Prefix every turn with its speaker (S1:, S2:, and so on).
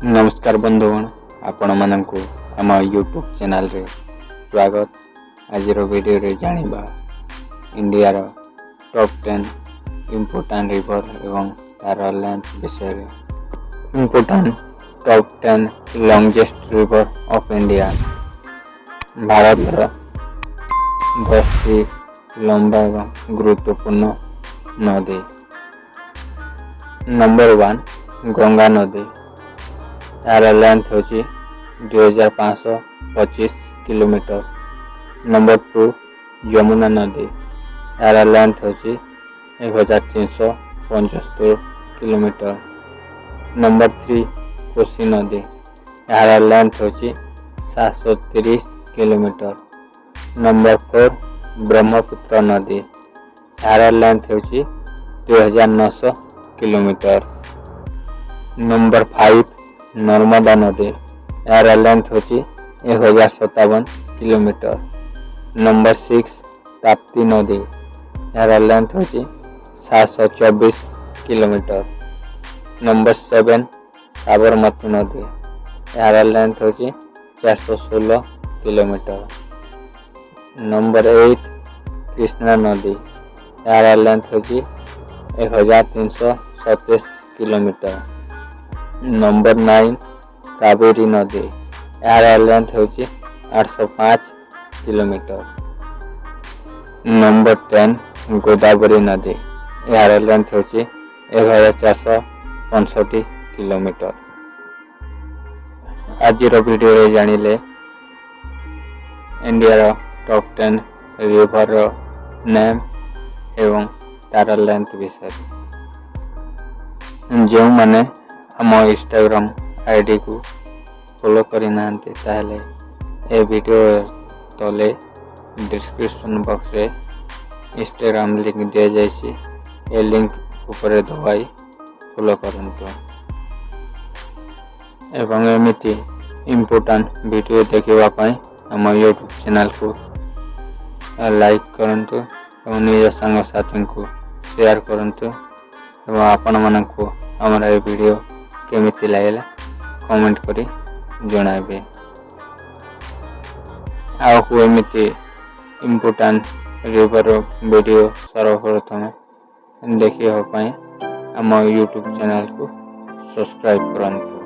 S1: नमस्कार बंधुगण आपण मानकु आम यूट्यूब चैनल रे स्वागत। आज वीडियो रे जानिबा इंडिया रो टॉप 10 इम्पोर्टेंट रिवर एवं तार लेंथ विषय रे। Important top 10 longest river of India. Bharat रो 10टी लंबा एवं गुरुत्वपूर्ण नदी। नंबर 1 गंगा नदी। यार लेंथ होची 2525 किलोमीटर। नंबर 2 यमुना नदी। यार लेंथ होची 1375 किलोमीटर। नंबर 3 कोसी नदी। यार लेंथ होची 730 किलोमीटर। नंबर 4 ब्रह्मपुत्र नदी। यार लेंथ होची 2900 किलोमीटर। नंबर 5 नर्मदा नदी। यार लेंथ होची 1057 किलोमीटर। नंबर 6 ताप्ती नदी। यार लेंथ होची 724 किलोमीटर। नंबर 7 साबरमती नदी। यार लेंथ होची 416 किलोमीटर। नंबर 8 कृष्णा नदी। यार लेंथ होची 1327 किलोमीटर। नंबर 9 कावेरी नदी। यार लेंथ होची 805 किलोमीटर। नंबर 10 गोदावरी नदी। यार लेंथ होची 1465 किलोमीटर। आज वीडियो रे जानिले इंडिया रो टॉप 10 रिवर रो नेम एवं तार लेंथ विषय। जो माने आम इंस्टाग्राम आईडी को फॉलो करी नांते ताहले ए वीडियो तले डिस्क्रिप्शन बॉक्स रे इंस्टाग्राम लिंक दिया जायछि। ए लिंक ऊपर दबाई फॉलो करंतु एवं एमिति इम्पोर्टेंट वीडियो देखिबा पई आम यूट्यूब चैनल को लाइक करंतु एवं निज संग साथी को शेयर करंतु एवं आपण मानकु हमरा ए वीडियो केमिति लागला कमेंट करी जणाबे। आ को एमिति इम्पोर्टेंट रिवर वीडियो सर्वप्रथम देखिबा पई आम यूट्यूब चैनल को सब्सक्राइब करंतु।